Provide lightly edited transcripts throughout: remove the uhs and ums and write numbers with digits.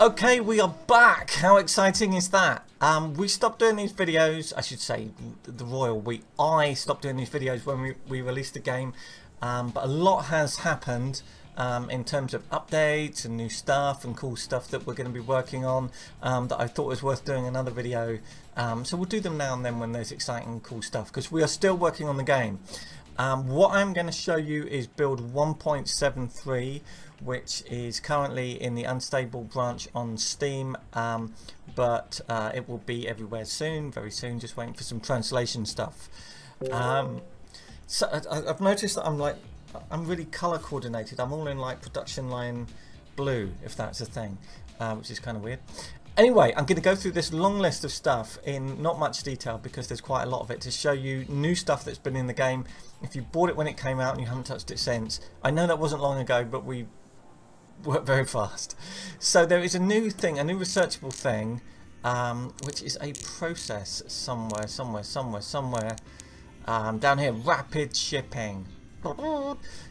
Okay, we are back. How exciting is that? We stopped doing these videos, I should say the royal I stopped doing these videos when we released the game, but a lot has happened in terms of updates and new stuff and cool stuff that we're going to be working on that I thought was worth doing another video. So we'll do them now and then when there's exciting cool stuff, because we are still working on the game. What I'm going to show you is build 1.73, which is currently in the unstable branch on Steam, but it will be everywhere soon, very soon, just waiting for some translation stuff. So I've noticed that I'm really color coordinated. I'm all in like production line blue, if that's a thing, which is kind of weird. Anyway, I'm going to go through this long list of stuff in not much detail because there's quite a lot of it, to show you new stuff that's been in the game. If you bought it when it came out and you haven't touched it since, I know that wasn't long ago, but we work very fast. So there is a new thing, a new researchable thing, which is a process somewhere down here. Rapid shipping.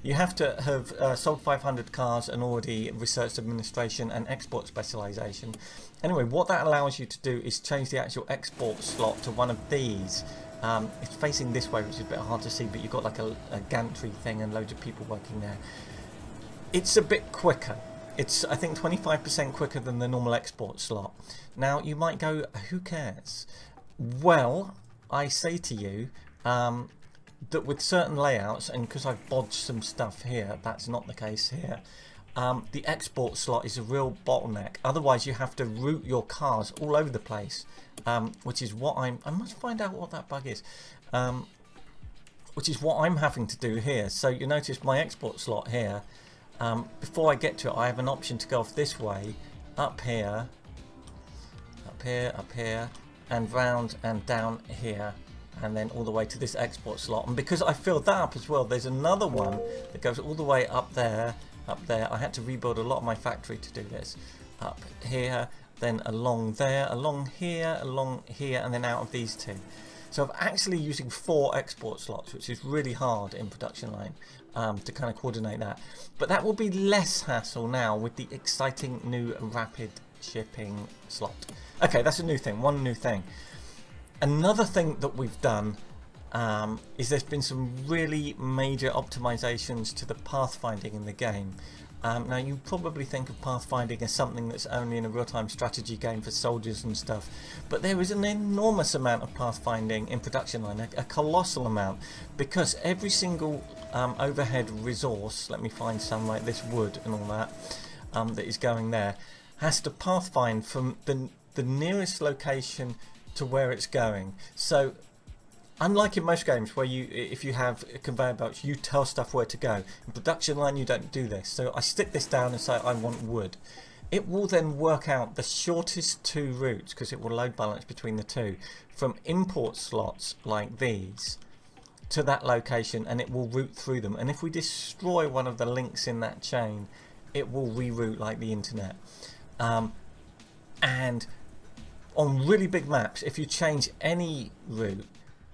You have to have sold 500 cars and already researched administration and export specialization. Anyway, what that allows you to do is change the actual export slot to one of these. It's facing this way, which is a bit hard to see, but you've got like a gantry thing and loads of people working there. It's a bit quicker. It's, I think, 25% quicker than the normal export slot. Now, you might go, who cares? Well, I say to you that with certain layouts, and because I've bodged some stuff here, that's not the case here, the export slot is a real bottleneck. Otherwise, you have to route your cars all over the place, which is what I must find out what that bug is. Which is what I'm having to do here. So you notice my export slot here. Before I get to it, I have an option to go off this way, up here, and round and down here, and then all the way to this export slot. And because I filled that up as well, there's another one that goes all the way up there. I had to rebuild a lot of my factory to do this. Up here, then along there, along here, and then out of these two. So I'm actually using 4 export slots, which is really hard in production line to kind of coordinate that. But that will be less hassle now with the exciting new rapid shipping slot. Okay, that's a new thing, one new thing. Another thing that we've done is there's been some really major optimizations to the pathfinding in the game. Now, you probably think of pathfinding as something that's only in a real-time strategy game for soldiers and stuff, but there is an enormous amount of pathfinding in production line, a colossal amount, because every single overhead resource, let me find some like this wood and all that, that is going there, has to pathfind from the nearest location to where it's going. So unlike in most games where if you have conveyor belts, you tell stuff where to go. In production line, you don't do this. So I stick this down and say I want wood. It will then work out the shortest 2 routes, because it will load balance between the two, from import slots like these to that location, and it will route through them. And if we destroy one of the links in that chain, it will reroute like the internet. And on really big maps, if you change any route,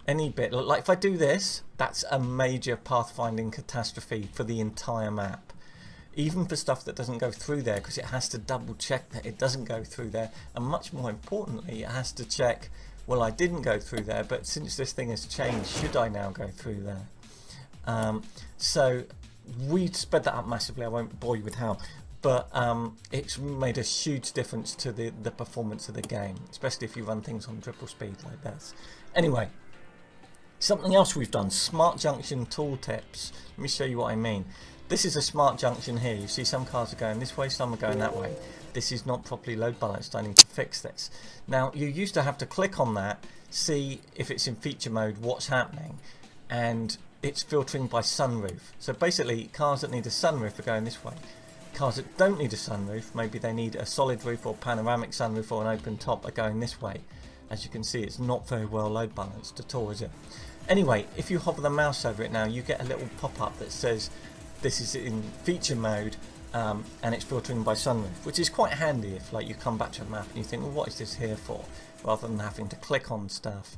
any bit, like if I do this, that's a major pathfinding catastrophe for the entire map. Even for stuff that doesn't go through there, because it has to double check that it doesn't go through there, and much more importantly, it has to check, well, I didn't go through there, but since this thing has changed, should I now go through there? So we sped that up massively. I won't bore you with how, but it's made a huge difference to the performance of the game, especially if you run things on triple speed like this. Anyway, something else we've done, smart junction tooltips. Let me show you what I mean. This is a smart junction here. You see some cars are going this way, some are going that way. This is not properly load balanced. I need to fix this. Now, you used to have to click on that, see if it's in feature mode, what's happening, and it's filtering by sunroof. So basically, cars that need a sunroof are going this way. Cars that don't need a sunroof, maybe they need a solid roof or panoramic sunroof or an open top, are going this way. As you can see, it's not very well load balanced at all, is it? Anyway, if you hover the mouse over it now, you get a little pop-up that says this is in feature mode, and it's filtering by sunroof, which is quite handy if like you come back to a map and you think, well, what is this here for? Rather than having to click on stuff.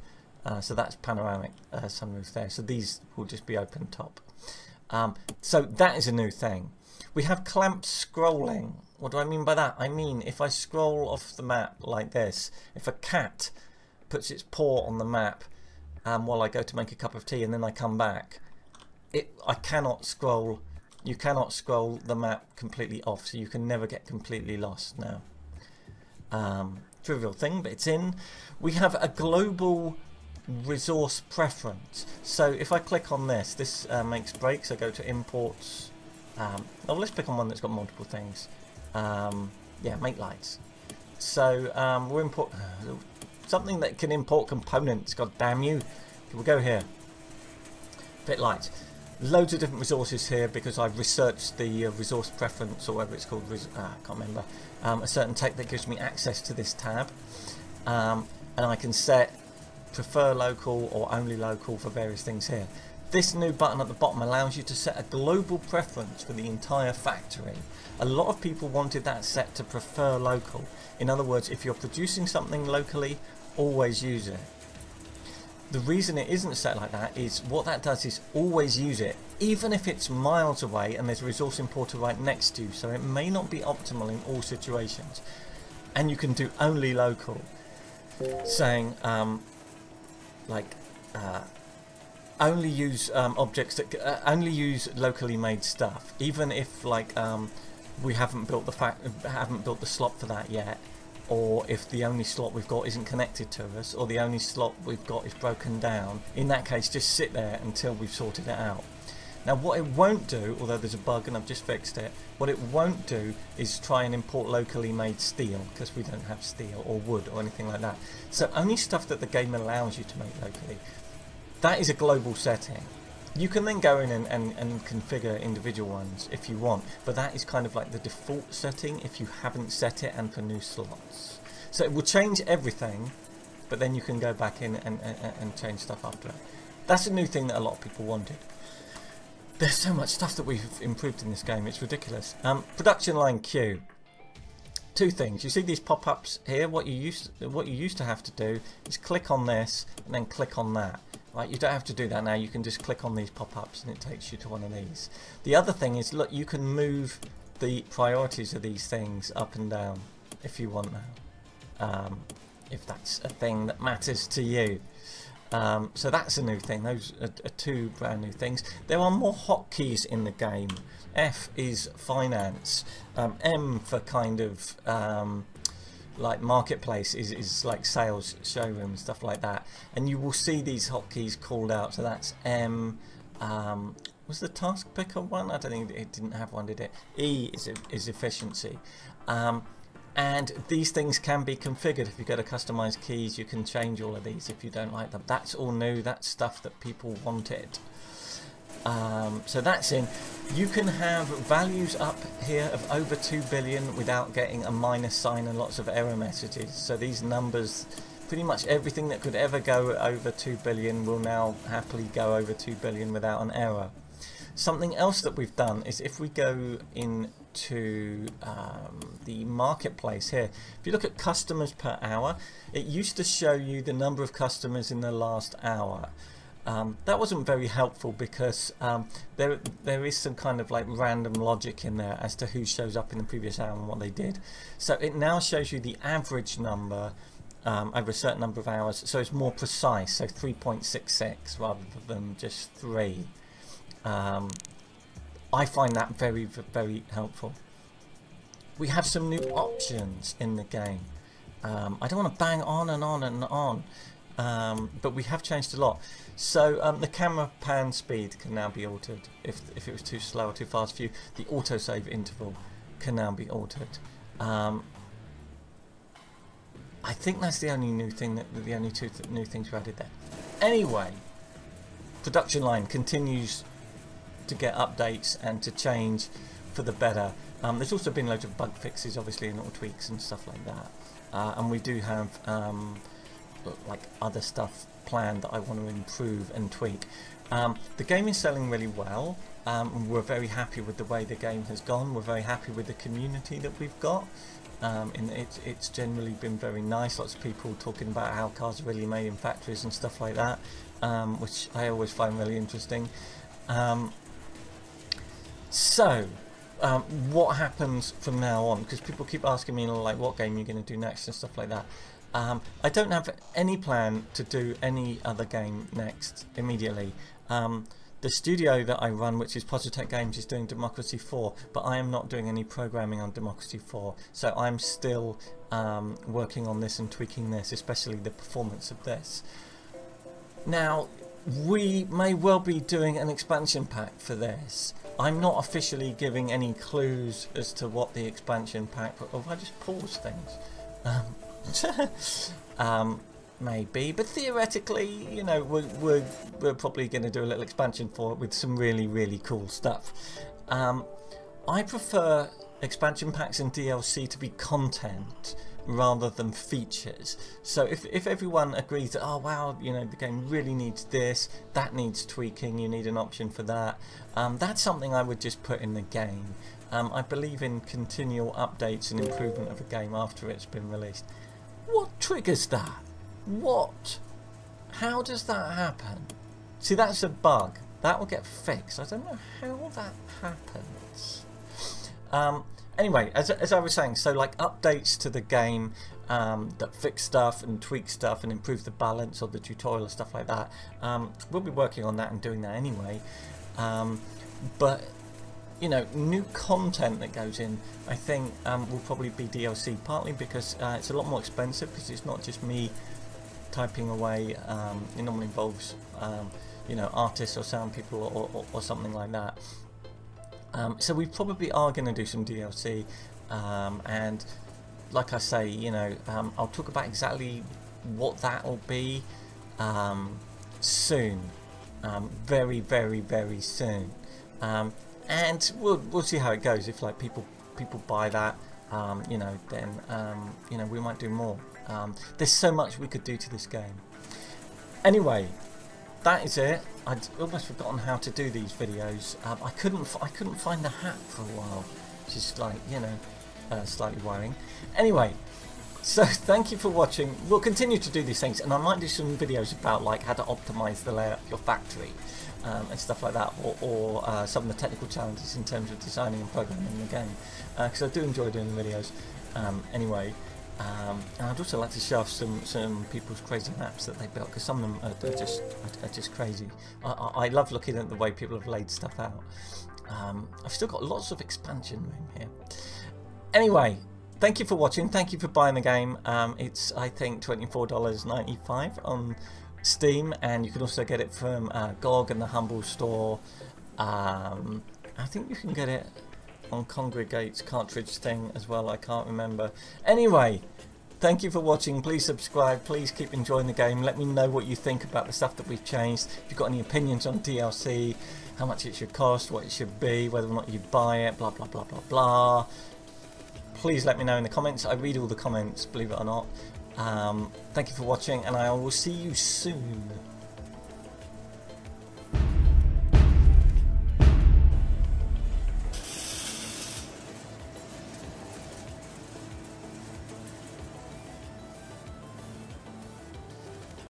So that's panoramic sunroof there. So these will just be open top. So that is a new thing. We have clamp scrolling. What do I mean by that? I mean, if I scroll off the map like this, if a cat puts its paw on the map while I go to make a cup of tea and then I come back, I cannot scroll. You cannot scroll the map completely off, so you can never get completely lost now. Trivial thing, but it's in. We have a global resource preference. So if I click on this makes breaks. I go to imports. Oh, let's pick on one that's got multiple things. Yeah, make lights. So we'll import something that can import components. God damn you! We'll go here. Fit lights. Loads of different resources here because I've researched the resource preference, or whatever it's called. I can't remember. A certain tech that gives me access to this tab, and I can set prefer local or only local for various things here. This new button at the bottom allows you to set a global preference for the entire factory. A lot of people wanted that set to prefer local. In other words, if you're producing something locally, always use it. The reason it isn't set like that is what that does is always use it, even if it's miles away and there's a resource importer right next to you, so it may not be optimal in all situations. And you can do only local, saying only use objects that only use locally made stuff, even if we haven't built the slot for that yet, or if the only slot we've got isn't connected to us, or the only slot we've got is broken down. In that case, just sit there until we've sorted it out. Now what it won't do, although there's a bug and I've just fixed it, what it won't do is try and import locally made steel, because we don't have steel or wood or anything like that. So only stuff that the game allows you to make locally. That is a global setting. You can then go in and configure individual ones if you want, but that is kind of like the default setting if you haven't set it and for new slots. So it will change everything, but then you can go back in and change stuff after it. That's a new thing that a lot of people wanted. There's so much stuff that we've improved in this game, it's ridiculous. Production line queue. Two things. You see these pop-ups here? What you used to have to do is click on this and then click on that. Right, you don't have to do that now. You can just click on these pop-ups and it takes you to one of these. The other thing is, look, you can move the priorities of these things up and down if you want now, if that's a thing that matters to you. So that's a new thing. Those are two brand new things. There are more hotkeys in the game. F is finance. M for kind of like marketplace is like sales, showroom, stuff like that. And you will see these hotkeys called out. So that's M. Was the task picker one? I don't think it didn't have one, did it? E is efficiency. And these things can be configured. If you go to customize keys, you can change all of these if you don't like them. That's all new. That's stuff that people wanted. So that's in. You can have values up here of over 2 billion without getting a minus sign and lots of error messages. So these numbers, pretty much everything that could ever go over 2 billion will now happily go over 2 billion without an error. Something else that we've done is if we go into the marketplace here, if you look at customers per hour, it used to show you the number of customers in the last hour. That wasn't very helpful because there is some kind of like random logic in there as to who shows up in the previous hour and what they did. So it now shows you the average number over a certain number of hours, so it's more precise, so 3.66 rather than just 3. I find that very, very helpful. We have some new options in the game. I don't want to bang on and on and on, but we have changed a lot. So the camera pan speed can now be altered. If it was too slow or too fast for you, the autosave interval can now be altered. I think that's the only new thing, the only two new things we added there. Anyway, production line continues to get updates and to change for the better. There's also been loads of bug fixes, obviously, and little tweaks and stuff like that. And we do have like other stuff planned that I want to improve and tweak. The game is selling really well. We're very happy with the way the game has gone. We're very happy with the community that we've got. It's generally been very nice. Lots of people talking about how cars are really made in factories and stuff like that, which I always find really interesting. So what happens from now on, because people keep asking me like what game you're going to do next and stuff like that. I don't have any plan to do any other game next immediately. The studio that I run, which is Positech Games, is doing Democracy 4, but I am not doing any programming on Democracy 4, so I'm still working on this and tweaking this, especially the performance of this. Now, we may well be doing an expansion pack for this. I'm not officially giving any clues as to what the expansion pack... Oh, I just pause things. Maybe, but theoretically, you know, we're probably going to do a little expansion for it with some really cool stuff. I prefer expansion packs and DLC to be content rather than features. So if everyone agrees that, oh wow, you know, the game really needs this, that needs tweaking, you need an option for that, that's something I would just put in the game. I believe in continual updates and improvement of a game after it's been released. What triggers that? What? How does that happen? See, that's a bug. That will get fixed. I don't know how that happens. Anyway, as I was saying, so like updates to the game that fix stuff and tweak stuff and improve the balance or the tutorial or stuff like that. We'll be working on that and doing that anyway. But you know, new content that goes in, I think will probably be DLC, partly because it's a lot more expensive, because it's not just me typing away. It normally involves you know, artists or sound people or something like that. So we probably are going to do some DLC, and like I say, you know, I'll talk about exactly what that will be soon, very soon. And we'll see how it goes. If like people buy that, you know, then you know, we might do more. There's so much we could do to this game. Anyway, that is it. I'd almost forgotten how to do these videos. I couldn't find the hat for a while, which is like, you know, slightly worrying. Anyway, so thank you for watching. We'll continue to do these things, and I might do some videos about like how to optimize the layout of your factory. And stuff like that, or some of the technical challenges in terms of designing and programming the game, because I do enjoy doing the videos. Anyway, and I'd also like to show off some people's crazy maps that they built, because some of them are just crazy. I love looking at the way people have laid stuff out. I've still got lots of expansion room here. Anyway, thank you for watching. Thank you for buying the game. It's, I think, $24.95 on Steam, and you can also get it from GOG and the Humble Store. I think you can get it on Congregate's cartridge thing as well, I can't remember. Anyway, thank you for watching. Please subscribe, please keep enjoying the game. Let me know what you think about the stuff that we've changed. If you've got any opinions on DLC, how much it should cost, what it should be, whether or not you buy it, blah blah blah blah blah. Please let me know in the comments. I read all the comments, believe it or not. Thank you for watching, and I will see you soon.